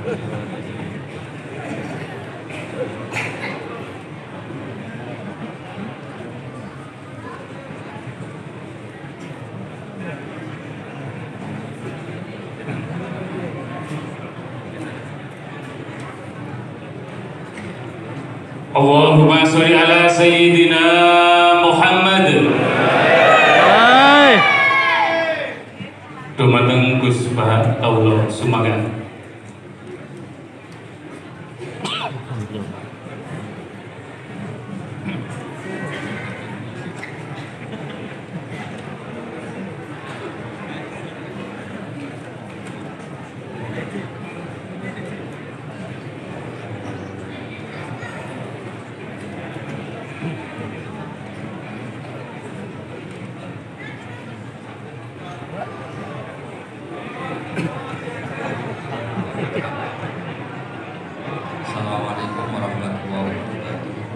Allahumma sholli ala sayyidina Muhammad. Dumateng Gus Bahat Allah Sumagan.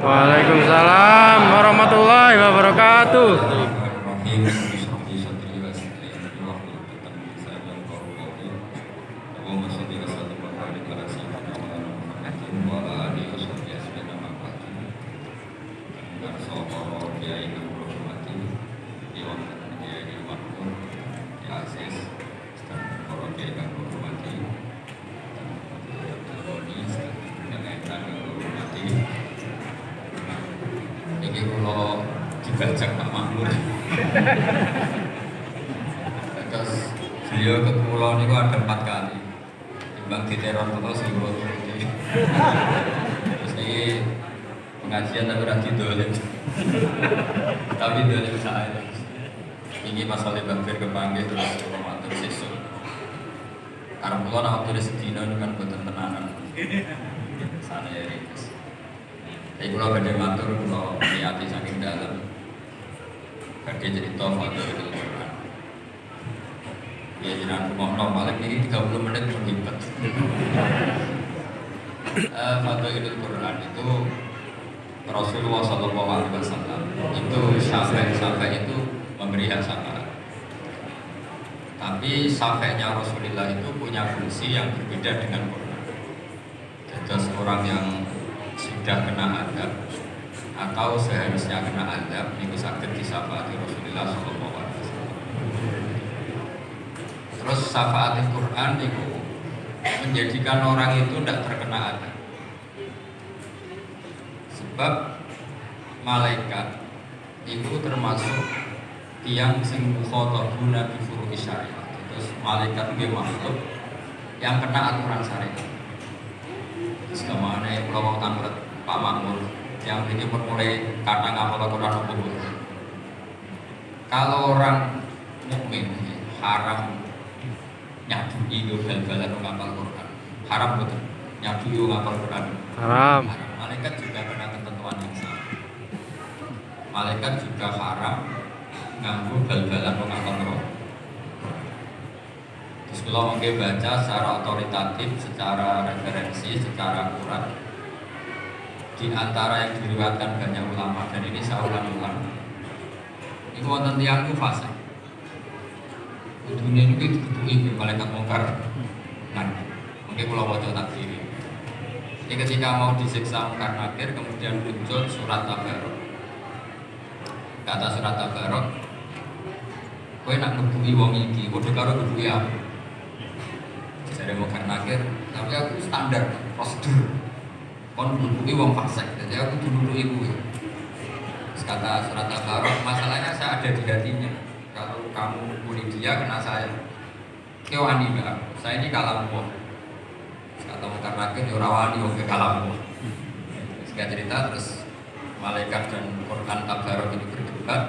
Waalaikumsalam warahmatullahi wabarakatuh. Dibajak Pak Makmur. Terus beliau ke pulau ini ada 4 kali. Timbang diteror terus ibu. Terus ini pengajian tapi ora didolen. Tapi dolen saya. Ini masalah bangkir kepanggih terus matur sesuk. Karena pulau nak waktu di sedina kan boten tenanan. Sana ya Rikus. Tapi kalau badai matur kalau niati saking dalam. Kerja jadi tofa dari Quran. Ya jangan ngomong balik ini 30 menit pun hebat. Fadhilul Quran itu Rasulullah SAW itu sampai itu memberi hak syafaat. Tapi syafaatnya Rasulullah itu punya fungsi yang berbeda dengan Quran. Jadi orang yang sudah kena adab atau seharusnya kena adab itu sakit disyafaati Rasulullah SAW. Terus syafaat Quran itu menjadikan orang itu tidak terkena adab. Sebab malaikat itu termasuk yang sing mukhatabuna bi furu'i syariat. Terus malaikat itu makhluk yang kena aturan syariat. Terus kemana kalau tanglet Pak Makmur yang ini mulai kata ngapal Quran umum. Kalau orang mukmin haram nyadui bal-balan ngapal Quran. Haram betul. Nyadui ngapal Quran. Haram. Malaikat juga kena ketentuan yang sama. Malaikat juga haram nganggu bal-balan ngapal Quran. Terus kalau mungkin baca secara otoritatif, secara referensi, secara akurat. Di antara yang diriwayatkan banyak ulama dan ini saya ulang-ulang. Iku wonten tiyang ku fase. Dunia ini ditutupi malaikat mungkar. Nah, mungkin kula waca takdiri. Jadi ketika mau disiksa mungkar nakir kemudian muncul surat Tabarok. Kata surat Tabarok, kowe nak ngebuki wong iki, padha karo ngebuki aku. Jare mungkar nakir, tapi aku standar prosedur. Kon ngebuki wong fasik, jadi aku dulu ibu. Kata surat Tabarok, masalahnya saya ada di hatinya. Kalau kamu mukuli dia, kena saya. Kewani mbak, saya ini kalammu. Kata mungkar nakir, ya rawani wong ke kalammu. Sehingga cerita terus malaikat dan Quran Tabarok ini berdebat.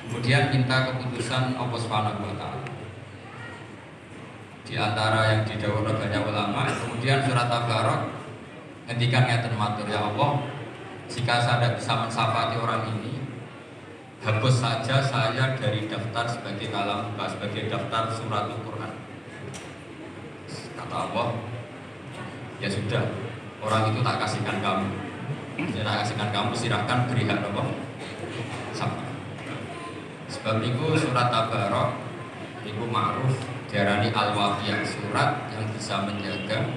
Kemudian minta keputusan Allah Subhanahu wa Ta'ala. Di antara yang didhawuhna banyak ulama, kemudian surat Tabarok ngendikan ngeten matur, ya Allah, jika saya bisa mensyafaati orang ini, hapus saja saya dari daftar sebagai kalam, sebagai daftar surat Al-Quran. Kata Allah, ya sudah, orang itu tak kasihkan kamu. Saya tak kasihkan kamu, silahkan beri hak Allah. Sebab itu surat Tabarok itu ma'ruf diarani al-waqiyah, surat yang bisa menjaga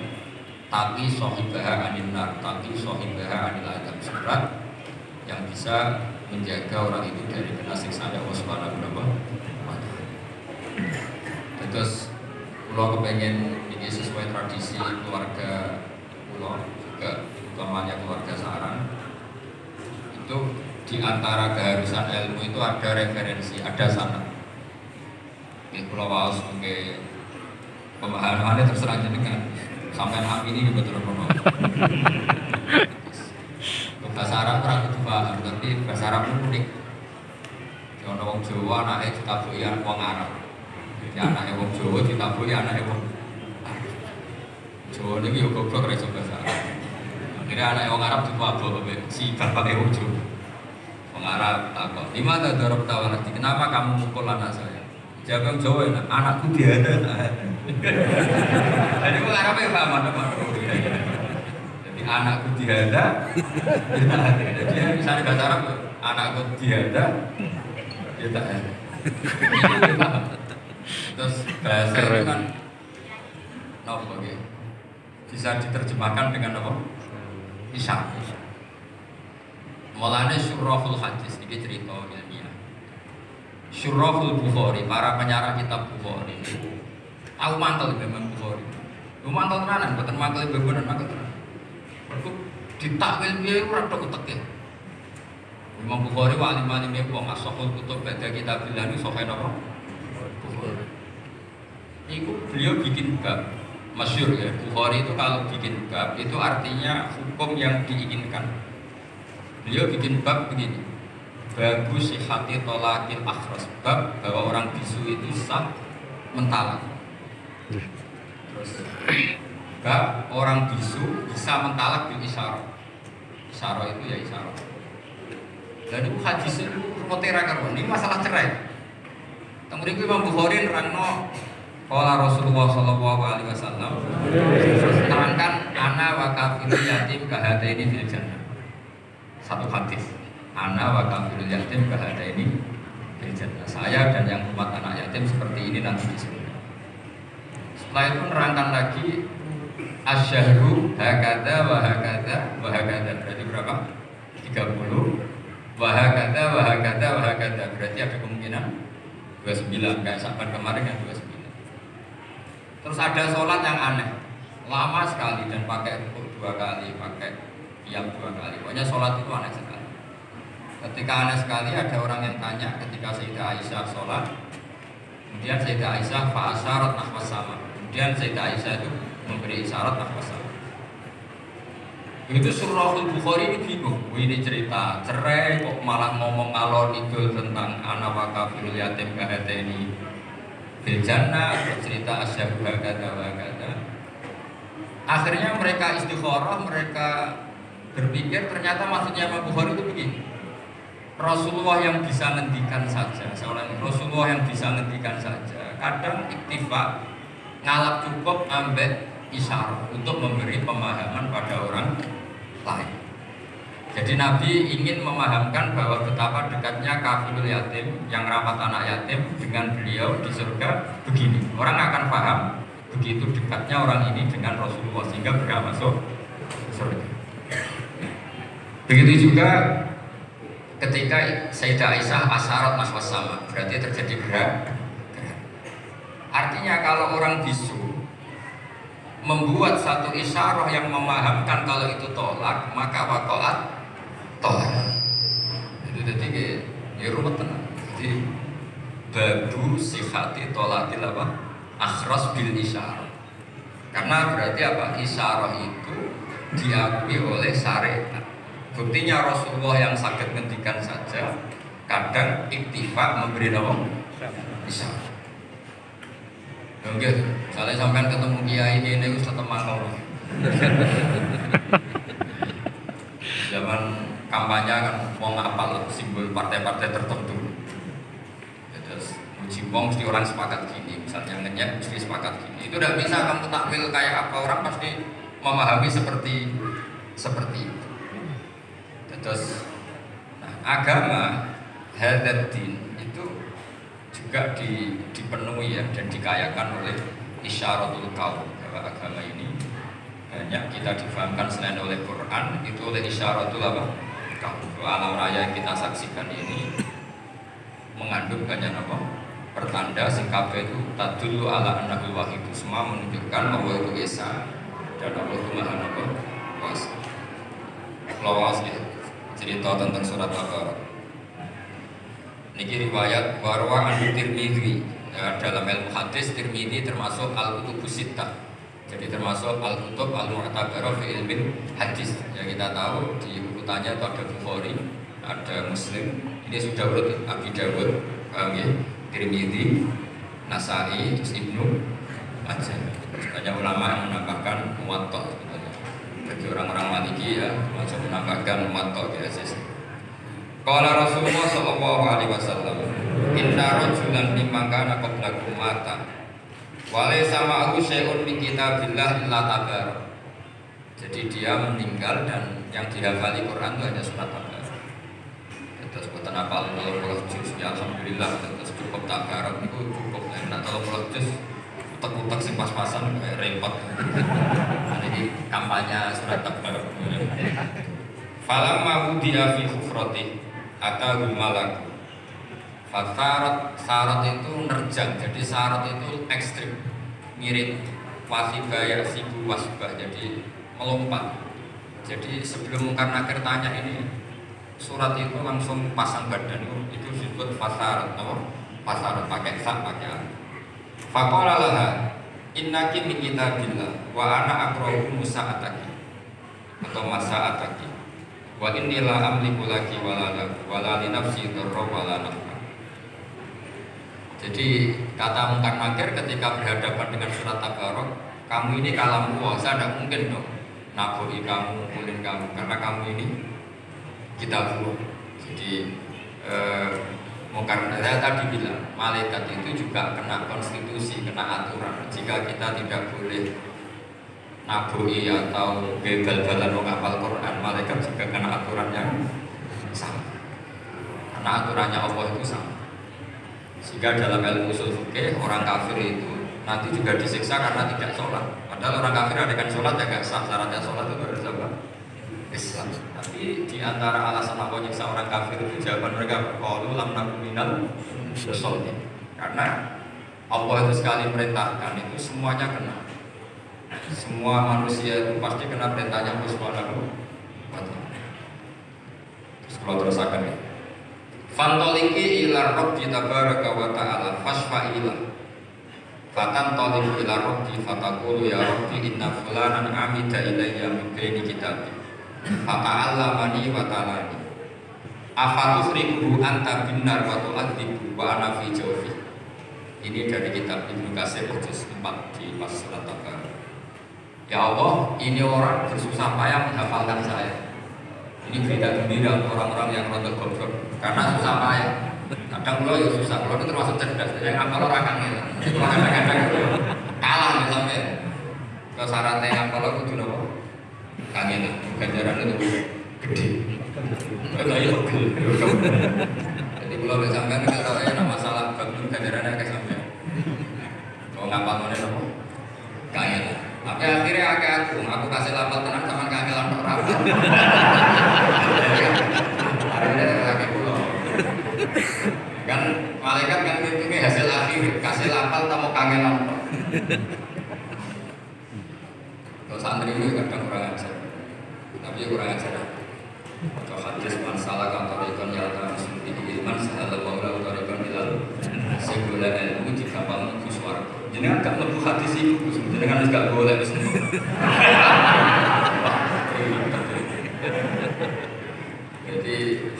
tapi sohibaha anil nar, tapi sohibaha anil adab, surat yang bisa menjaga orang itu dari kena siksaan Allah Subhanahu wa taala. Terus pulau kepengen ini sesuai tradisi keluarga pulau juga utamanya keluarga sarang itu di antara keharusan ilmu itu ada referensi, ada sanad. Di pulau waos mungkin pemahamannya terserah jenengan sampai amini betul betul. Bahasa Arab kurang itu paham, tapi bahasa Arab itu unik. Kalau orang Jawa anaknya ditabuhi anak orang Arab, jadi anaknya orang Jawa ditabuhi anaknya orang Arab. Jawa ini juga goblok reso bahasa Arab. Akhirnya anaknya orang Arab ditabuhi si bapaknya orang Jawa. Orang Arab takut, di mana dorong tawaran? Kenapa kamu mukul anak saya? Jawab yang Jawa, anakku diada. Jadi orang Arab yang paham mana-mana. Anakku dihada, jadi misalnya bahasa Arab, anakku dihada, dia tak ada. Terus bahasa itu kan, nopo gitu, bisa diterjemahkan dengan nopo, isyarat. Mulanya syurrahul hadis, ini cerita ilmiah. Syurrahul Bukhari, para penyarah kitab Bukhari, tahu mantel memang Bukhari. Lu mantel tenanan, bukan mantel bebenan, mantel tenanan. Aku ditakwil piye ora tok utek. Imam Bukhari wa alim-alim wong asahul kutub bada kitab bilani sahih napa? Bukhari. Iku beliau bikin bab masyhur ya. Bukhari itu kalau bikin bab itu artinya hukum yang diinginkan. Beliau bikin bab begini. Bagus sihati tolakil akhras, bab bahwa orang bisu itu sah mentalak. Terus bab orang bisu bisa mentalak bil isyarah. Isyarah itu ya isyarah. Dan itu hadis itu rumotera karuan. Ini masalah cerai. Kemudian Imam Bukhari nerangno qala Rasulullah sallallahu alaihi wasallam terangkan ana wa kafirul yatim kahadaini fil jannah. Satu hadis. Ana wa kafirul yatim kahadaini fil jannah. Saya dan yang umat anak yatim seperti ini nanti di surga. Setelah itu nerangkan lagi asyahru hakada wa hakada wa hakada, berarti berapa? 30. Wa hakada wa hakada wa hakada, berarti ada kemungkinan 29, kayak Sa'ban kemarin yang 29. Terus ada sholat yang aneh, lama sekali dan pakai rukuk 2 kali, pakai qiyam 2 kali. Pokoknya sholat itu aneh sekali. Ketika aneh sekali ada orang yang tanya ketika Sayyidah Aisyah sholat, kemudian Sayyidah Aisyah fa'asyarat nahwas sama. Kemudian Sayyidah Aisyah itu memberi isyarat nafas. Itu Surahul Bukhari ini bingung. Ini cerita cerai kok malah ngomong alon itu tentang anak wa kafirul yatim kahateni fil jannah, cerita asyhabu hakada wa hakada. Akhirnya mereka istikharah, mereka berpikir ternyata maksudnya Imam Bukhari itu begini. Rasulullah yang bisa ngendikan saja, seorang Rasulullah yang bisa ngendikan saja. Kadang iktifak ngalap cukup ambek isyarat untuk memberi pemahaman pada orang lain. Jadi Nabi ingin memahamkan bahwa betapa dekatnya kafirul yatim yang rawat anak yatim dengan beliau di surga begini. Orang akan paham begitu dekatnya orang ini dengan Rasulullah sehingga berhak masuk surga. Begitu juga ketika Sayyidah Aisyah asyarat nahwas sama, berarti terjadi gerak. Artinya kalau orang bisu membuat satu isyarah yang memahamkan kalau itu tolak, maka waqa'at tolak. Itu jadi ya rumit tenang. Jadi babu sihati tolakil apa? Akhras bil isyarah. Karena berarti apa? Isyarah itu diakui oleh syariat. Buktinya Rasulullah yang sakit ngendikan saja kadang iktifak memberi nama isyarah. Oke, misalnya sampai ketemu kiai ini harus tetap mangkal. Zaman kampanye kan mau ngapal simbol partai-partai tertentu. Terus uji wong mesti orang sepakat gini, misalnya ngenyek mesti sepakat gini. Itu udah bisa kamu takwil kayak apa, orang pasti memahami seperti itu. Terus agama hadatin itu juga dipenuhi ya dan dikayakan oleh isyaratul kaum bahwa agama ini banyak kita difahamkan selain oleh Quran itu oleh isyaratul apa? Alam raya yang kita saksikan ini mengandung banyak apa? Pertanda sing kabeh itu tadullu ala annahul wahid, semua menunjukkan bahwa itu esa dan Allah itu maha apa? Kuasa. Lawas ya. Cerita tentang surat Al-Baqarah. Niki riwayat warwa an Tirmidzi. Ya, dalam ilmu hadis Tirmidzi termasuk al-kutubus sittah. Jadi termasuk al-kutub al-mu'tabarah fi ilmin hadis. Ya kita tahu di urutannya itu ada Bukhari, ada Muslim. Ini sudah urut Abi Dawud, paham ya? Tirmidzi, Nasai, Ibnu Majah. Banyak ulama yang menambahkan Muwatta. Bagi orang-orang Maliki ya, macam menambahkan Muwatta biasa. Qala Rasulullah sallallahu alaihi wasallam, "Inna rajulan mimman kana qablakum mata." Walai sama aku syai'un min kitabillah illa tabar. Jadi dia meninggal dan yang dihafali Quran itu hanya surat tabar. Terus buatan apa kalau juz ya alhamdulillah terus cukup tabar itu cukup. Nah kalau juz utak-utak sing pas-pasan kayak repot. Nah, ini kampanye surat tabar. Falamma hudiya fi khufrati atahul malak. Syarat itu nerjang, jadi syarat itu ekstrim, mirip wasibah ya sibu wasbah, jadi melompat. Jadi sebelum Munkar Nakir tanya ini surat itu langsung pasang badan itu disebut fasarat, no? Fasarat pakai sak pakai an. Faqala laha innaki min kitabillah wa ana aqra'u musa'ataki atau masa'ataki wa inni la amliku laki wala li nafsi darra wala naf'a. Jadi kata Munkar Nakir ketika berhadapan dengan surat Tabarok, kamu ini kalamku, saya tidak mungkin dong naboi kamu, mukulin kamu, karena kamu ini kitabku. Jadi Munkar Nakir tadi bilang malaikat itu juga kena konstitusi, kena aturan. Jika kita tidak boleh naboi atau bebal-balan menghafal Quran, malaikat juga kena aturan yang sama. Karena aturannya Allah itu sama. Sehingga dalam ilmu usul fikih orang kafir itu nanti juga disiksa karena tidak sholat. Padahal orang kafir ada kan sholat ya gak sah, syaratnya sholat itu harus apa? Islam. Tapi di antara alasan Allah nyiksa orang kafir itu jawaban mereka qalu lam nakum minal musholin. Karena Allah itu sekali merintahkan itu semuanya kena. Semua manusia itu pasti kena perintahnya Allah Subhanahu wa ta'ala. Terus kalau terusakan ya. Fantoliki ila Rabbi tabaraka wa ta'ala fashfa'ila Fatan toliku ila Rabbi fatakulu ya Rabbi inna fulanan amida ilayya min baini kitabi Fata'allamani wa ta'alani Afatusriku anta binar wa tu'adzibu wa ana fi jawfi. Ini dari kitab Ibnu Katsir juz 4 di pas surat Tabarok. Ya Allah, ini orang bersusah payah menghafalkan saya. Ini berita gembira orang-orang yang rontok goblok karena susah payah. Kadang lo ya susah, lo itu termasuk cerdas. Yang ngapal orang kangen, itu kadang-kadang kalah nih sampai. Kalau syaratnya ngapal lo kudu nopo kangen, ganjaran itu gede. Kalau ya pegel. Jadi kalau sampai nggak tahu ya masalah bangun ganjarannya kayak sampai. Kalau ngapal mana nopo kangen. Tapi akhirnya aku kasih lapar tenang sama kangelan orang. Kan malaikat kan ngitungnya hasil akhir kasih lapal tamu kangenan. Kalau santri itu kadang kurang ajar, tapi kurang ajar. Kalau hadis masalah kantor ikon yalta sunti ilman sahalah bahwa kantor bilal segala ilmu jika bangun kuswar. Jadi agak lebih hadis itu, jadi kan agak boleh semua. Jadi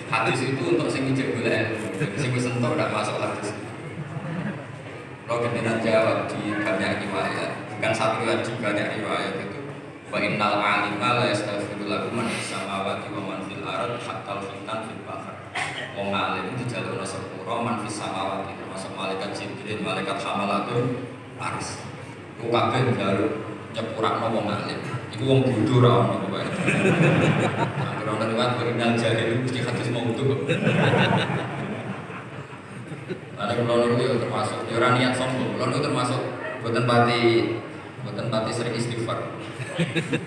hadis itu untuk sing ijek boleh, sing wis entuk ndak masuk hadis. Kalau kita jawab di banyak riwayat, bukan satu riwayat di banyak riwayat itu. Wa innal alima la yastaghfiru lahu man fis samawati wa man fil ardh hatta al-fitan fil bahr. Wong alim dijalukna sepuro man fis samawati termasuk malaikat Jibril, malaikat Hamalatun Aris. Ku kabeh njaluk nyepurakno wong alim. Iku wong bodho ra ono pokoke. Angger ana riwayat berenal jahil mesti hadis mau utuh. Ada kalau niku termasuk ora niat sombong. Kalau niku termasuk boten pati Bukan pati sering istighfar.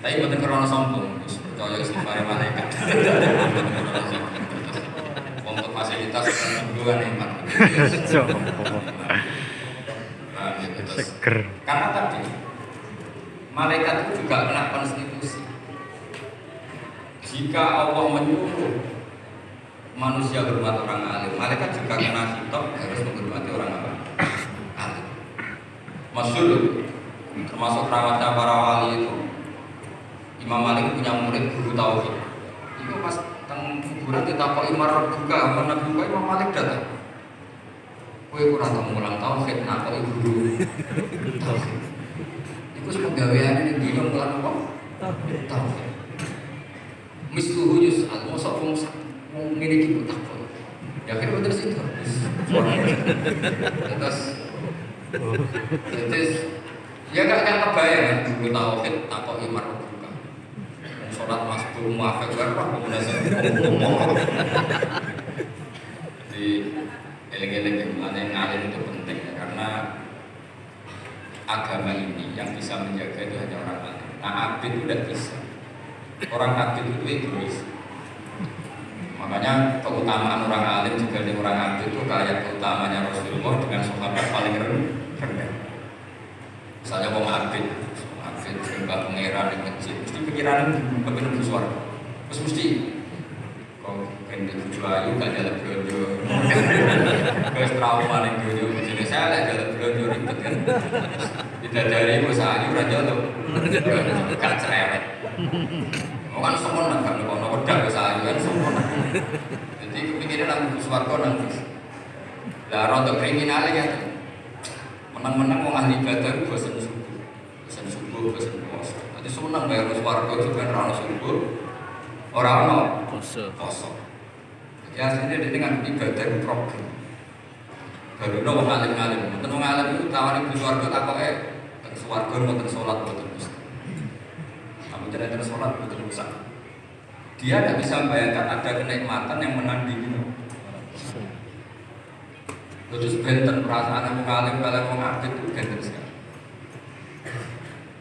Tapi bukan karena sombong. Percaya istighfar malaikat. Untuk fasilitas dua nikmat. Nah, gitu. Seger. Karena tadi malaikat itu juga kena konstitusi. Jika Allah menyuruh manusia hormat orang alim, malaikat juga kena hitop harus menghormati orang alim. Masyhur termasuk keramatnya para wali itu. Imam Malik punya murid guru tauhid. Itu pas teng kuburan ditakoki marab buka, mana buka Imam Malik datang. Kowe ora tau mulang tauhid nakoki guru tauhid. Iku sepenggaweane ning dina mulang apa? Tauhid. Misluhu yus'al, mosok wong ngene iki kok takon. Ya akhirnya terus itu. Terus ya gak akan kebayang kan guru tauhid takoki marab buka. Sholat masbuk muafik berapa kombinasi ngomong. Jadi eling-eling yang ngalim itu penting ya, karena agama ini yang bisa menjaga itu hanya orang alim. Nah abid itu tidak bisa. Orang abid itu egois. Makanya keutamaan orang alim juga di orang abid itu kayak keutamanya Rasulullah dengan sahabat paling rendah. Misalnya wong abid sembah pangeran di masjid, mesti pikiran kepengen bersuara. Terus mesti kok kendel juayu gak jalan blojo. Terus trauma ning blojo, jadi saya lek jalan blojo ribet kan. Tidak dari usaha ora jalan. Gak cerewet. Kan sombong nang kono wedang usaha kan sombong. Jadi kepikiran nang swarga nang. Lah rondo kriminal ya. Menang-menang wong ahli ibadah bosen subuh, bosen puasa. Nanti seneng bayar swarga juga ora ono subuh. Ora ono poso. Jadi aslinya dia dengan ibadah itu problem. Baru wong alim-alim. Mboten wong alim itu tawani bu swarga takoke teng swarga mboten salat mboten mesti. Kamu tidak sholat betul rusak. Dia tidak bisa membayangkan ada kenikmatan yang menandingi. Terus benten perasaan yang alim kalau orang abid itu benten sekali.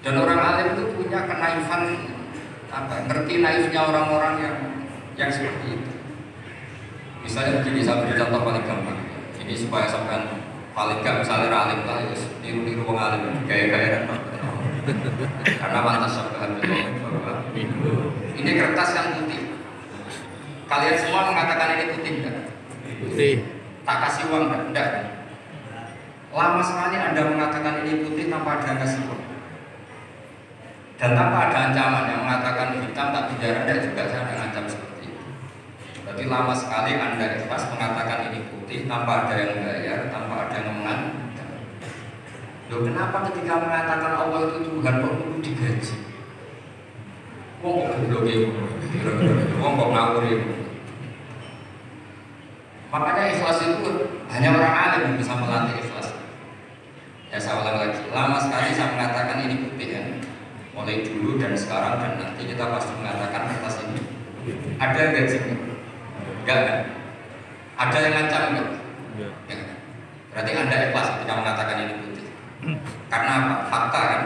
Dan orang alim itu punya kenaifan ngerti naifnya orang-orang yang seperti itu. Misalnya begini, saya beri contoh paling gampang. Ini supaya sampai paling gak misalnya alim lah, ya niru-niru orang alim, gaya-gaya dan karena pantas sahabat bahwa ini kertas yang putih. Kalian semua mengatakan ini putih enggak? Putih. Tak kasih uang enggak? Lama sekali Anda mengatakan ini putih tanpa ada kasih uang. Dan tanpa ada ancaman yang mengatakan hitam tak penjara, Anda juga saya ada ancam seperti itu. Berarti lama sekali Anda ikhlas mengatakan ini putih tanpa ada yang bayar, tanpa ada yang mengancam. Loh, kenapa ketika mengatakan Allah itu Tuhan kok perlu digaji? Wong kok goblok ya, wong kok ngawur ya. Makanya ikhlas itu hanya orang alim yang bisa melatih ikhlas. Ya saya ulang lagi, lama sekali saya mengatakan ini putih kan. Mulai dulu dan sekarang dan nanti kita pasti mengatakan kertas ini ada gajinya. Enggak kan? Ada yang ngancam enggak? Ya. Berarti Anda ikhlas ketika mengatakan ini putih. Karena apa? Fakta kan?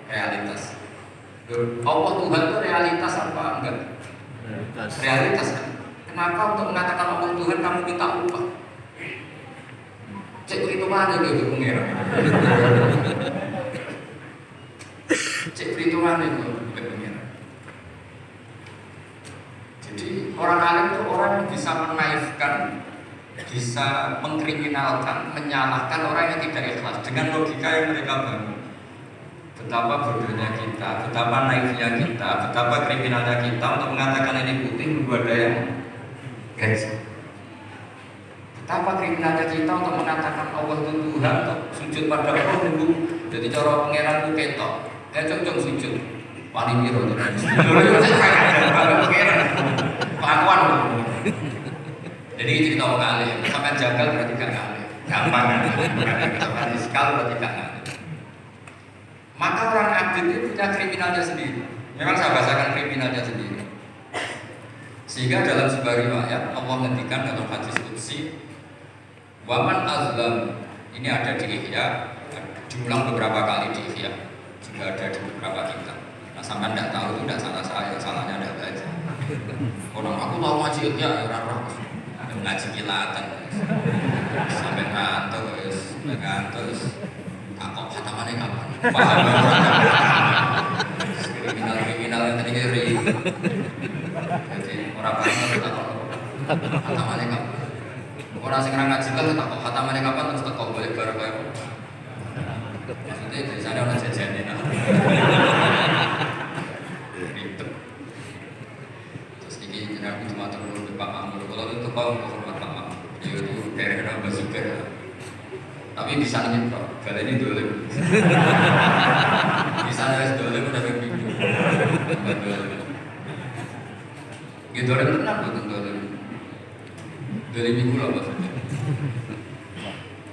Realitas. Allah Tuhan itu realitas apa enggak? Realitas kan? Kenapa untuk mengatakan Allah Tuhan kamu minta upah? Cek itu mana gitu pengira? Cek itu mana itu pengira? Jadi orang alim itu orang yang bisa menaifkan, bisa mengkriminalkan, menyalahkan orang yang tidak ikhlas dengan logika yang mereka bangun. Betapa bodohnya kita, betapa naifnya kita, betapa kriminalnya kita untuk mengatakan ini putih nunggu ada yang gaji. Betapa kriminalnya kita untuk mengatakan Allah itu Tuhan, untuk sujud pada Allah nunggu. Jadi cara pangeran itu ketok, cocok sujud. Wali biro jadi. Pangeran, kelakuan. Jadi cerita orang alim, misalkan jagal berarti gak alim, gampang kan? Misalkan iskal berarti gak alim. Maka orang abid itu punya kriminalnya sendiri. Memang saya bahasakan kriminalnya sendiri. Sehingga dalam sebuah riwayat Allah menghentikan dalam hadis qudsi, waman azlam, ini ada di Ihya, diulang beberapa kali di Ihya. juga ada di beberapa kitab. Nah, sampai tidak tahu itu tidak salah saya, salahnya ada baca. Orang aku tahu ngaji ya orang ngaji kilatan, sampai ngantuk, takut khatamannya kapan? Paham kriminal yang tadi kiri. Jadi orang paham takut khatamannya kapan? Orang sekarang ngaji kan takut khatamannya kapan terus takut boleh bareng kayak. Maksudnya di sana orang jajan ini. Aku cuma terlalu Pak Makmur. Kalau itu Pak menghormat Pak Makmur, dia itu daerah Basuker. Tapi di sana ini Pak, kali ini dulu. Di sana es dulu udah begitu. Gitu orang tenang betul dulu. Dulu minggu lah maksudnya.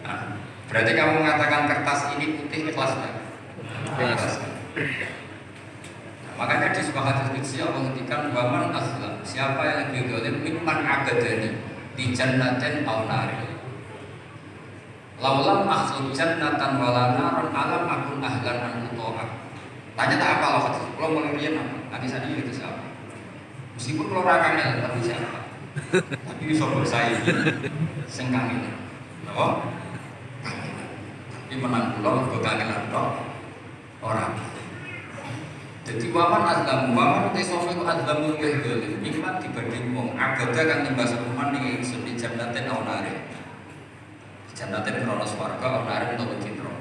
Nah, berarti kamu mengatakan kertas ini putih ikhlas nggak? Ikhlas. Makanya di sebuah hadis qudsi Allah ngendikan waman aslam, siapa yang lebih zalim mimman abadani di jannatin aw nari. Laulam akhluk jannatan wala naron alam akun ahlan an utoha. Tanya tak apa loh hadis, kalau mau ngirian apa? Nanti saya itu siapa? Meskipun kalau rakannya tapi siapa? Tapi bisa bersaing sengkang ini. Kenapa? Tapi menang pulau kekangelan dok orang. Jadi waman azlamu, waman tesofi ku azlamu wehdolim iman dibanding wong agada kan nimbas rumah ning ingsun di jannatin aw nari. Jannatin krono swarga aw nari utawa citra.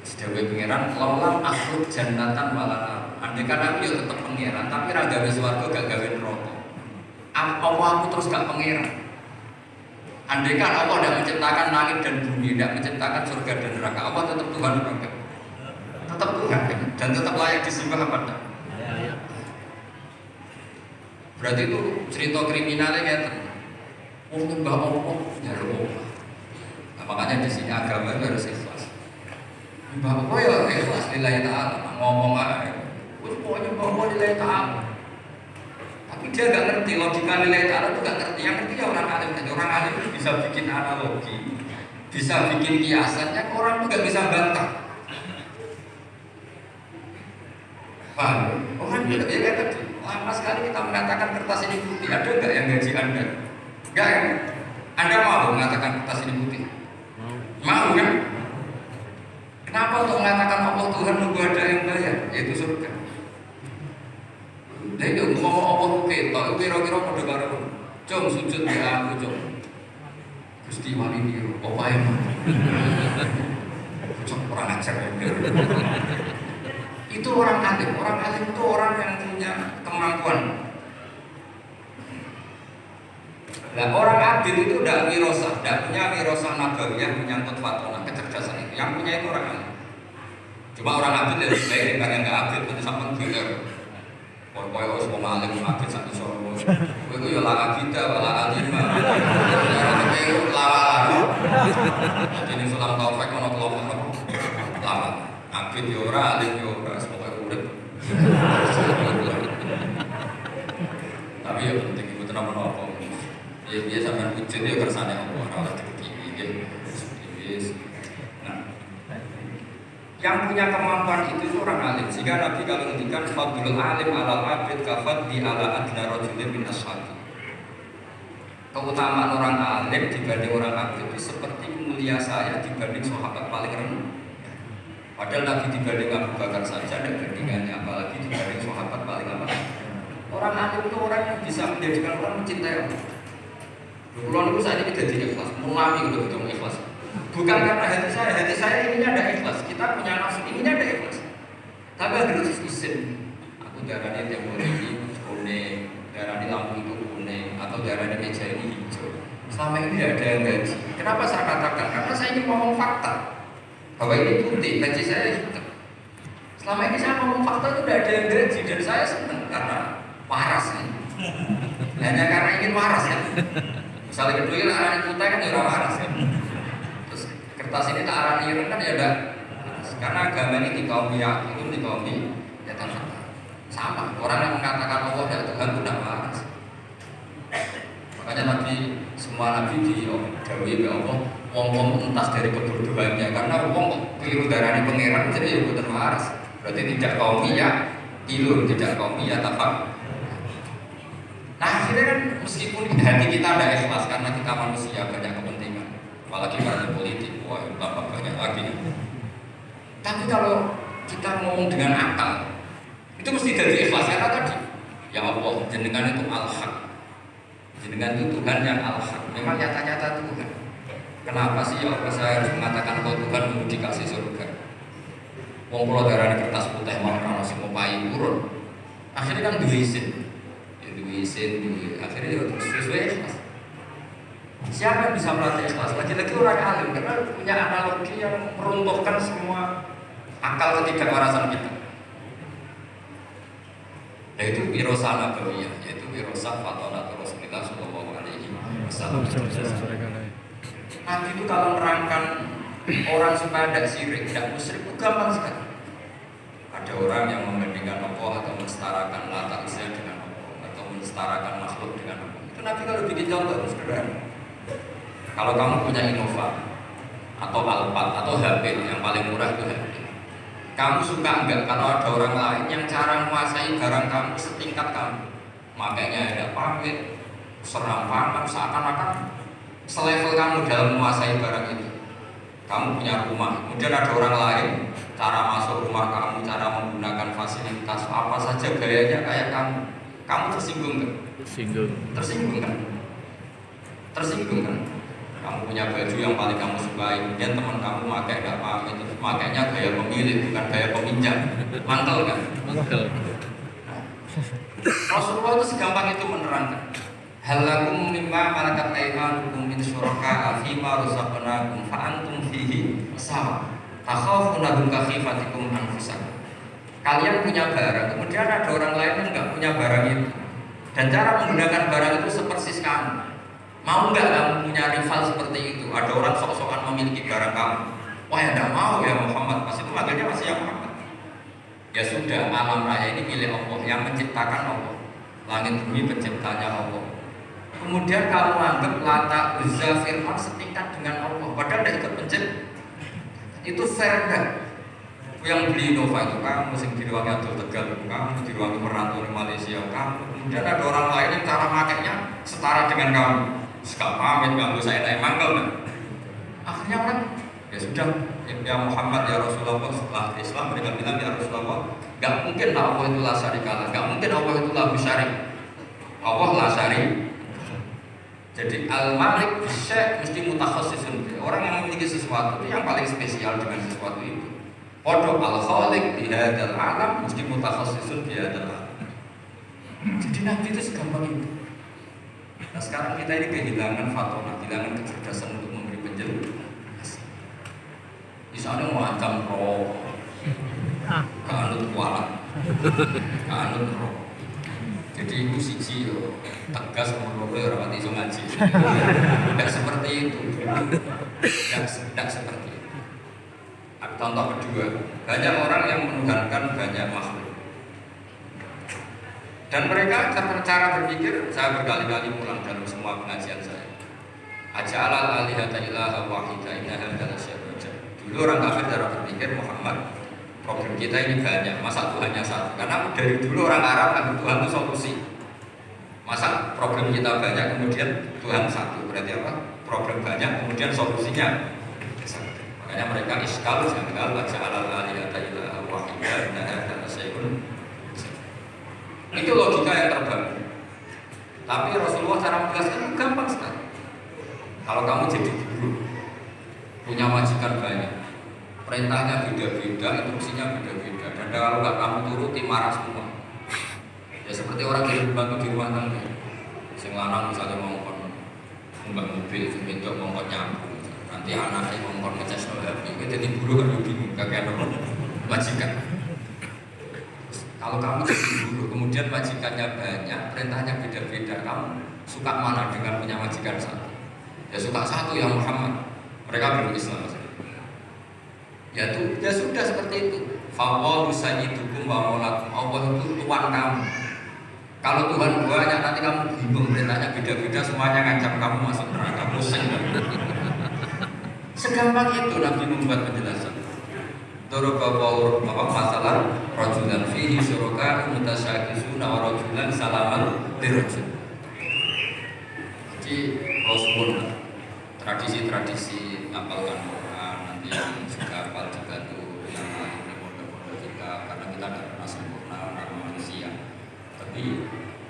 Sedewe pangeran laulam akhluk jannatan walana. Andai kan aku yo tetep pangeran, tapi ra gawe swarga gak gawe neraka. Apa aku terus gak pangeran? Andai kan Allah tidak menciptakan langit dan bumi, tidak menciptakan surga dan neraka, Allah tetap Tuhan atau enggak? Tetap Tuhan kan? Dan tetap layak disembah apa enggak? Berarti itu cerita kriminalnya kayak nyembah Allah, ya Allah. Nah, makanya di sini agama itu harus ikhlas. Nyembah Allah ya ikhlas lillahi ta'ala, ngomong aja. Pokoknya nyembah Allah lillahi ta'ala. Tapi dia nggak ngerti logika lillahi ta'ala itu nggak ngerti. Yang ngerti ya orang alim. Orang alim itu bisa bikin analogi, bisa bikin kiasannya. Orang itu nggak bisa bantah. Paham? Orang itu ya kayak tadi. Lama sekali kita mengatakan kertas ini putih. Ada nggak yang gaji Anda? Nggak kan? Anda mau mengatakan kertas ini putih? Mau kan? Kenapa untuk mengatakan Allah Tuhan nunggu ada yang bayar? Yaitu surga. Nah itu ngomong Allah kita, itu kira-kira pada karo cung sujud ya aku cung Gusti wali biru, apa yang cung orang ajar itu orang alim itu orang yang punya kemampuan. Nah orang adil itu tidak punya wirosah nabawiyah menyangkut fatwa kecerdasan itu, yang punya itu orang alim. Cuma orang adil lebih baik daripada yang nggak adil, itu sama gila. Kowe wis wong alim akeh sak iso. Kowe ku ya la kita wala alim. Kowe lawala. Dene sulam taufik ono kelompok lama. Akeh yo ora alim yo ora semoga urip. Tapi ya penting iku tenan menapa. Ya biasa sampean wujud ya kersane Allah ora dikiki nggih. Yang punya kemampuan itu orang alim. Sehingga Nabi kalau ngendikan fadlul alim alal abid kafadli ala adna rajulin min ashabi. Keutamaan orang alim dibanding orang abid itu seperti mulia saya dibanding sahabat paling rendah. Padahal Nabi dibanding Abu Bakar saja ada bandingannya, apalagi dibanding sahabat paling apa? Orang alim itu orang yang bisa menjadikan orang mencintai Allah. Kulon itu saat ini jadi ikhlas, mulami udah betul ikhlas. Bukan karena hati saya ininya ada ikhlas. Kita punya nafsu ininya ada ikhlas. Tapi harus izin. Aku darahnya tembok ini kuning, darahnya lampu itu kuning, atau darahnya meja ini hijau. Selama ini ada yang gaji. Kenapa saya katakan? Karena saya ingin ngomong fakta bahwa ini putih, gaji saya hitam. Selama ini saya ngomong fakta itu tidak ada yang gaji dan saya senang karena waras ya. Hanya karena ingin waras ya. Misalnya kedua ini arahnya putih kan ya waras ya. Kertas ini tak arah ireng kan ya udah, karena agama ini di kaum yakin, di kaum ya sama. Orang yang mengatakan Allah dan Tuhan itu tidak waras. Makanya Nabi, semua Nabi di Dawi ya Allah, wong entas dari kebodohannya, karena wong keliru darani pangeran jadi ya boten waras. Berarti tidak qaumiyah, ilun tidak qaumiyah tafak. Nah akhirnya kan meskipun hati kita ada ikhlas karena kita manusia banyak kepentingan, apalagi partai politik, wah bapak banyak lagi. Tapi kalau kita ngomong dengan akal, itu mesti dari ikhlas karena tadi, ya Allah jenengan itu al-haq, jenengan itu Tuhan yang al-haq, memang nyata-nyata Tuhan. Kenapa sih ya Allah saya harus mengatakan bahwa Tuhan mau dikasih surga? Wong kula darani kertas putih mau kana sing ngopahi urun. Akhirnya kan diisin. Akhirnya ya terus ikhlas. Siapa yang bisa melatih ikhlas? Lagi-lagi orang alim karena punya analogi yang meruntuhkan semua akal ketidakwarasan kita. Yaitu wirasa nabawiyah, yaitu wirasa fatona Rasulullah sallallahu alaihi wasallam. Nabi itu kalau menerangkan orang supaya tidak syirik, tidak musyrik itu gampang sekali. Ada orang yang membandingkan Allah atau mensetarakan Lata Uzza dengan Allah atau mensetarakan makhluk dengan Allah. Itu Nabi kalau bikin contoh itu sederhana. Kalau kamu punya Innova atau Alphard atau HP yang paling murah itu HP. Kamu suka enggak kalau ada orang lain yang cara menguasai barang kamu setingkat kamu? Makanya ada pamit, serampangan, seakan-akan selevel kamu dalam menguasai barang itu. Kamu punya rumah, kemudian ada orang lain cara masuk rumah kamu, cara menggunakan fasilitas apa saja gayanya kayak kamu tersinggung kan? Tersinggung kan? Tersinggung kan? Kamu punya baju yang paling kamu sukai, kemudian teman kamu pakai nggak pamit, makanya gaya pemilik bukan gaya peminjam, mantel kan? Mantel. Rasulullah itu segampang itu menerangkan. Halakum mimma malakat aymanukum min syuraka fima razaqnakum fa antum fihi sawa. Takhafuna ka khifatikum anfusakum. Kalian punya barang, kemudian ada orang lain yang enggak punya barang itu. Dan cara menggunakan barang itu sepersis kamu. Mau enggak kamu punya rival seperti itu? Ada orang sok-sokan memiliki barang kamu. Wah ya enggak mau ya Muhammad, pas itu manggilnya masih ya Muhammad. Ya sudah, alam raya ini milik Allah, yang menciptakan Allah. Langit bumi penciptanya Allah. Kemudian kamu anggap Lata Uzza Firman setingkat dengan Allah, padahal tidak ikut pencipta. Itu fair kan? Yang beli Innova itu kamu, yang di ruangnya Abdul Tegal kamu, di ruang merantau di Malaysia kamu. Kemudian ada orang lain yang cara makainya setara dengan kamu. Sekal pamit kamu saya naik mangkal kan? Akhirnya kan ya sudah, ya Muhammad ya Rasulullah, setelah Islam mereka bilang ya Rasulullah, gak mungkin Allah itu la syarikalah, gak mungkin Allah itu la bisyari. Allah la syari. Jadi al-malik syekh mesti mutakhassisun. Orang yang memiliki sesuatu itu yang paling spesial dengan sesuatu itu. Podo al-khaliq di hadzal alam mesti mutakhassisun di hadzal alam. Jadi Nabi itu segampang itu. Nah sekarang kita ini kehilangan fatona, kehilangan kecerdasan untuk memberi penjelasan. Misalnya mau ancam roh, kanut kualat, kanut roh. Jadi itu siji tegas menurut orang itu ngaji. Tidak seperti itu. Tidak seperti itu. Contoh kedua, banyak orang yang menuhankan banyak makhluk. Dan mereka cara berpikir, saya berkali-kali ulang dalam semua pengajian saya. Aja'alal alihata ilaha wahida inna hadza syai'un. Dulu orang kafir cara berpikir Muhammad, problem kita ini banyak, masa Tuhannya satu? Karena dari dulu orang Arab kan Tuhan itu solusi. Masa problem kita banyak kemudian Tuhan satu? Berarti apa? Problem banyak kemudian solusinya satu. Makanya mereka iskal janggal aja'alal alihata ilaha wahida inna hadza syai'un. Itu logika yang terbangun. Tapi Rasulullah cara menjelaskan gampang sekali. Kalau kamu jadi guru, punya majikan banyak, perintahnya beda-beda, instruksinya beda-beda, dan kalau nggak kamu turuti marah semua. Ya seperti orang yang membantu di rumah tangga, sing lanang misalnya ngongkon mbak mobil, sing wedok ngongkon nyambung, nanti anaknya ngongkon ngecas HP, itu jadi guru kan bingung, kakek nomor majikan. Kalau kamu jadi guru, kemudian majikannya banyak, perintahnya beda-beda, kamu suka mana dengan punya majikan satu? Ya suka satu ya Muhammad. Mereka belum Islam. Ya tuh, ya sudah seperti itu. Fawwalu sayyidukum wa maulakum. Allah itu tuan kamu. Kalau Tuhan banyak nanti kamu bingung, perintahnya beda-beda, semuanya ngancam kamu masuk neraka, pusing. Segampang itu Nabi membuat penjelasan. Doroba apa masalah rajulan fihi syuraka mutasyakisuna wa rajulan salaman dirajul. Jadi Rasulullah tradisi-tradisi hafalkan Quran nanti yang juga hafal juga tuh yang lain di pondok-pondok kita karena kita tidak pernah sempurna karena manusia. Tapi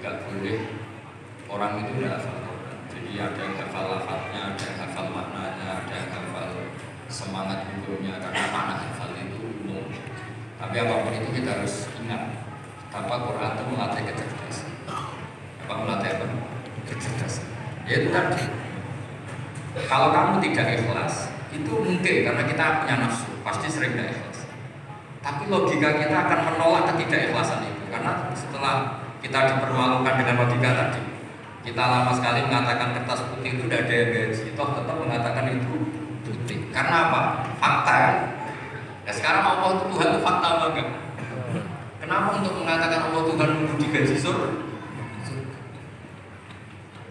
nggak boleh orang itu tidak hafal Quran. Jadi ada yang hafal lafadznya, ada yang hafal maknanya, ada yang hafal semangat hidupnya karena makna hafal itu umum. Tapi apapun itu kita harus ingat tanpa Quran itu melatih kecerdasan. Apa melatih apa? Kecerdasan. Ya itu tadi. Kalau kamu tidak ikhlas, itu mungkin karena kita punya nafsu, pasti sering tidak ikhlas. Tapi logika kita akan menolak ketidakikhlasan itu karena setelah kita dipermalukan dengan logika tadi, kita lama sekali mengatakan kertas putih itu tidak ada yang gaji, toh tetap mengatakan itu putih. Karena apa? Fakta kan? Nah sekarang Allah itu Tuhan itu fakta enggak? Kenapa untuk mengatakan Allah Tuhan menunggu digaji surga?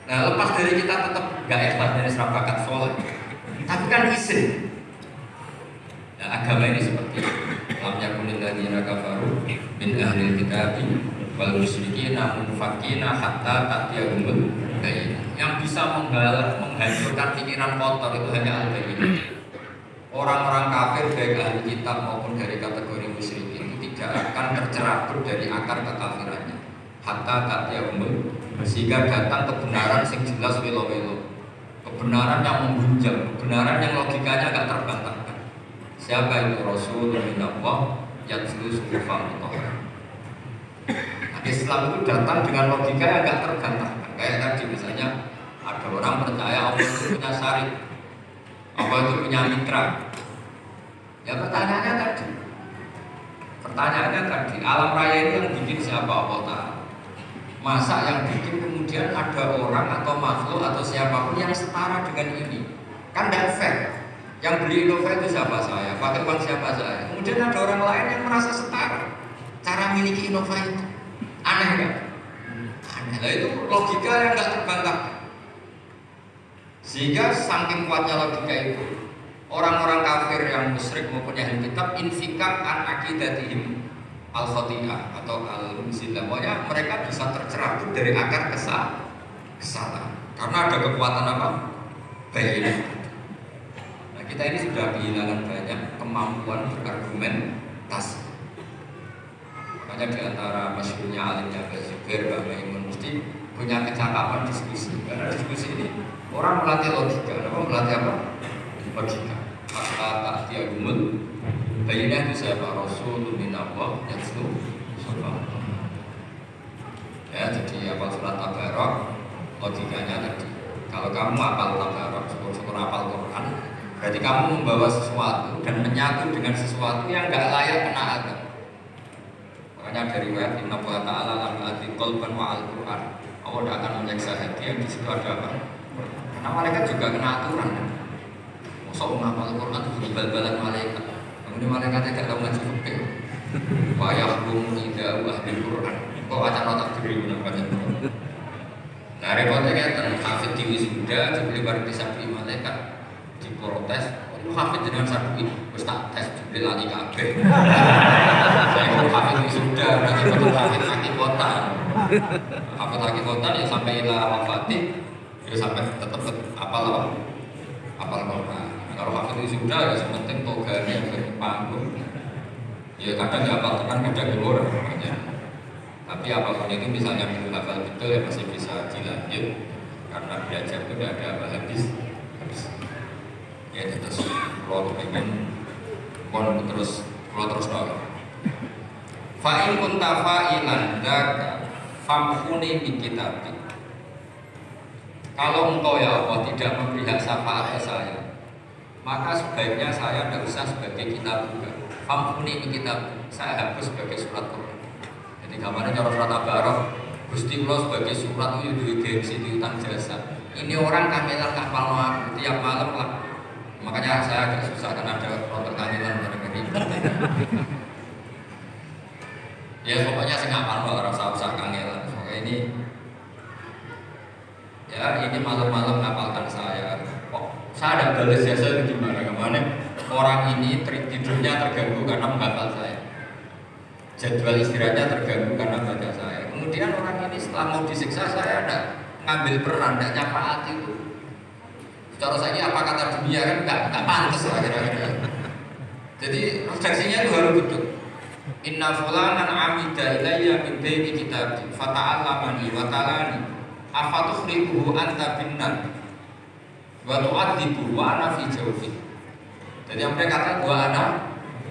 Nah lepas dari kita tetap gak ikhlas dari serabakat sholat, tapi kan izin. Nah agama ini seperti lam yakunil ladzina kafaru min ahlil kitabi wal musyrikin munfakina hatta ta'tiyahumul bayyinah. Yang bisa menghancurkan pikiran kotor itu hanya al-bayyinah. Orang-orang kafir baik ahli kitab maupun dari kategori musyrikin itu tidak akan tercerabut dari akar kekafirannya hatta ta'tiyahumul, sehingga datang kebenaran yang jelas welo-welo, kebenaran yang menggunjang, kebenaran yang logikanya agak terbantahkan. Siapa itu? Rasulullah minallah yatlu suhufan mutahharah. Nah, Islam itu datang dengan logika yang agak terbantahkan. Kayak tadi misalnya ada orang percaya Allah itu punya syarif, Allah itu punya mitra. Ya pertanyaannya tadi, alam raya ini yang bikin siapa? Allah Ta'ala. Masa yang bikin kemudian ada orang atau makhluk atau siapapun yang setara dengan ini? Kan tidak fair. Yang beli Innova itu siapa? Saya. Pakai uang siapa? Saya. Kemudian ada orang lain yang merasa setara cara miliki Innova itu. Aneh kan? Aneh. Nah, itu logika yang tidak terbantahkan. Sehingga saking kuatnya logika itu, orang-orang kafir yang musyrik maupun ahli kitab infikak an aqidatihim al-khati'ah atau al-musilah, pokoknya mereka bisa tercerabut dari akar kesalahan karena ada kekuatan apa? Bayyinah. Nah kita ini sudah kehilangan banyak kemampuan berargumentasi. Makanya diantara masyhurnya alimnya Mbah Zubair, Mbah Maimun mesti punya kecakapan diskusi. Karena diskusi ini orang melatih logika, melatih apa? Logika. Maka ta'tiyahumul bayyinah itu siapa? Rasulullah minallah yatlu suhufan. Ya, jadi apal surat Tabarok, logikanya tadi. Kalau kamu apal Tabarok, syukur-syukur apal Quran, berarti kamu membawa sesuatu dan menyatu dengan sesuatu yang enggak layak kena azab. Makanya dari riwayat Inna Allah Ta'ala lam yu'adzi qalban wa al-Quran. Allah tidak akan menyiksa hati yang di situ ada apa? Karena malaikat juga kena aturan. Masa ngapal Quran itu bal-balan malaikat. Kemudian malaikat tidak tahu ngaji fikih. Wa yahkum idza ahli Quran. Kok acara tak diri namanya. Nah, repotnya kan hafid di wisuda dibeli barang disabri malaikat diprotes. Lu hafid dengan sabri wis tak tes dibeli lagi kabeh. Saya kok hafid wisuda berarti betul hafid hakikatan. Hafid hakikatan ya sampai ila wafati ya sampai tetap apal apa? Apal Quran. Kalau hafid wisuda ya sepenting toganya yang panggung. Ya kadang ya apal tenan kadang luar makanya. Tapi apapun itu misalnya belum hafal betul ya masih bisa dilanjut karena belajar itu tidak ada habis. Ya terus kalau pengen terus dong. Fa'in kunta fa'ilan daka famhuni bi kitabik. Kalau engkau ya Allah tidak memberi hak syafaat ke saya, maka sebaiknya saya tidak usah sebagai kitab juga. Famhuni bi kitabik, saya hapus sebagai surat Quran. Jadi gambarnya cara surat Tabarok, Gusti Allah sebagai surat itu duwe gengsi di utang jasa. Ini orang kangelan kapal aku tiap malam lah. Makanya saya agak susah karena ada rontok kangelan dari ya pokoknya saya nggak malu orang usah kangelan. Pokoknya ini ya ini malam-malam ngapalkan saya. Kok saya ada balas jasa itu gimana kemana? orang ini tidurnya terganggu karena menghafal saya, jadwal istirahatnya terganggu karena baca saya. Kemudian orang ini setelah mau disiksa, saya ada ngambil peran, tidak nyafaati itu. Cara saya apa kata dunia kan nggak pantas lah kira-kira. Jadi redaksinya itu harus betul. Inna fulanan amida ilayya min baini kitabi fata'allamani wa ta'alani afatukhribuhu anta binnar wa tu'adzibu wa ana fi jawfi. Jadi yang mereka kata gua ada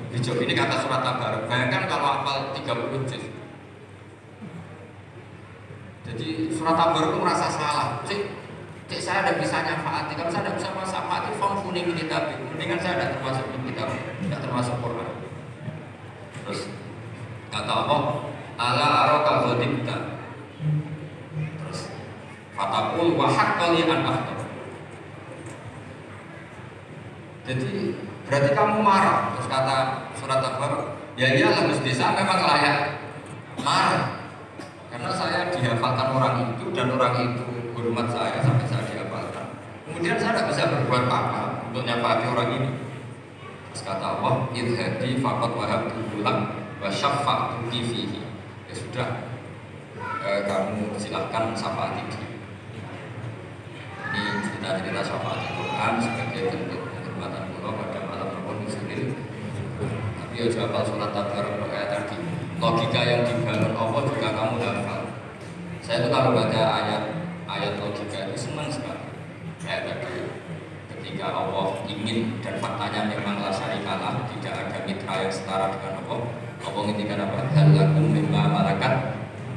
di jawfi, ini kata surat Tabarak. Bayangkan kalau hafal 30 juz. Jadi surat Tabarak itu merasa salah. Cik saya ada bisa nyafaati, kalau saya ada bisa nyafaati form kuning kitab. Mendingan saya ada termasuk kitab, tidak termasuk Quran. Terus kata Allah, ala araka ghadibta. Terus fataqul wa haqqali an akhtar. Jadi berarti kamu marah. Terus kata surat Tabarak, ya iyalah mesti saya memang layak marah. Karena saya dihafalkan orang itu dan orang itu hormat saya sampai saya dihafalkan. Kemudian saya tidak bisa berbuat apa untuk nyafati orang ini. Terus kata Allah, idhadi faqad wahabtu lak wa syaffa'tu fihi. Ya sudah, kamu silahkan syafaati dia. Ini cerita-cerita syafaat Quran sebagai bentuk penghormatan Allah pada malam Ramadan sendiri. Tapi ya hafal surat Tabarak kayak tadi. Logika yang dibangun Allah juga kamu hafal. Saya itu kalau baca ayat logika itu senang sekali. Kayak tadi ketika Allah ingin dan faktanya memang la syarikalah, tidak ada mitra yang setara dengan Allah. Allah ngintikan apa? Hal lakum mimma malakat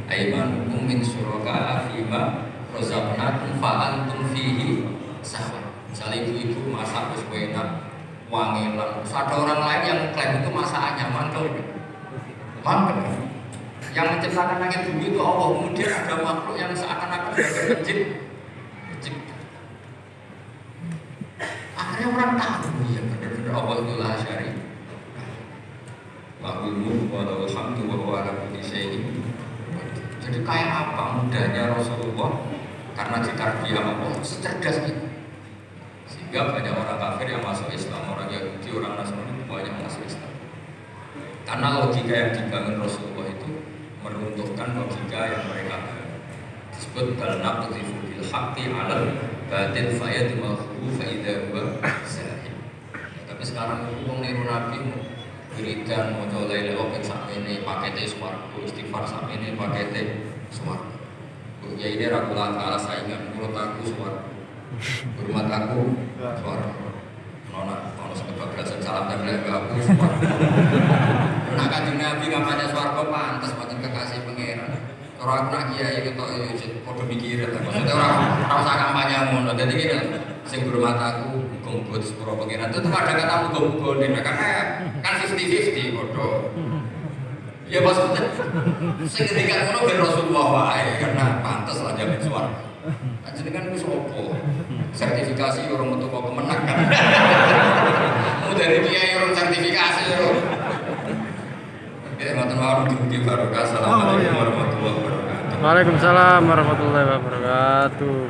aymanukum min syuraka'a fima razaqnakum fa antum fihi sahwa. Misalnya ibu-ibu masak wis enak, wangilan. Terus ada orang lain yang klaim itu masakannya mantul. Mantap. Yang menciptakan langit bumi itu Allah. Kemudian ada makhluk yang seakan-akan sudah mencipta. Akhirnya orang tahu ya benar-benar Allah itu la syarika. Lahul mulku wa lahul hamdu wa huwa ala kulli syai'in. Jadi kayak apa mudahnya Rasulullah karena ditarbiyah Allah secerdas itu. Sehingga banyak orang kafir yang masuk Islam, orang Yahudi, orang Nasrani banyak masuk Islam. Karena logika yang dibangun Rasulullah itu meruntuhkan logika yang mereka disebut balna qudhifu bil haqqi 'alal batil fayadmahu fa idza huwa zahid. Tapi sekarang itu wong niru nabi wiridan maca la ilaha illallah sakmene pakete swarga, istighfar sakmene pakete swarga. Ya ini ra kula ta'ala saingan menurut aku swarga. Hormat aku swarga. Ono sebablasan salam dan aku swarga. Nak kanjeng Nabi kampanye swarga pantes mboten kekasih pangeran. Ora aku nak kiai ketok padha mikir ta. Maksudnya ora usah kampanye ngono. Dadi ngene sing hormat aku muga-muga sepuro pangeran. Itu ada kata muga-muga nek karena kan 50-50 padha. Ya maksudnya sing ngendikan ngono ben Rasulullah wae karena pantes lah jamin swarga. Jenengan ku sapa? Sertifikasi orang metu kok kemenang kan. Mau dari kiai orang sertifikasi lho. Ya, matur nuwun mugi barokah. Assalamualaikum warahmatullahi wabarakatuh. Waalaikumsalam warahmatullahi wabarakatuh.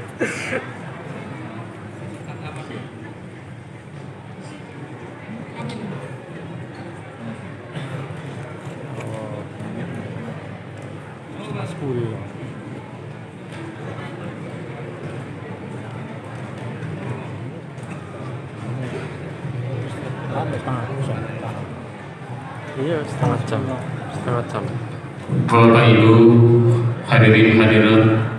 Iya, setengah jam. Bapak Ibu hadirin hadirat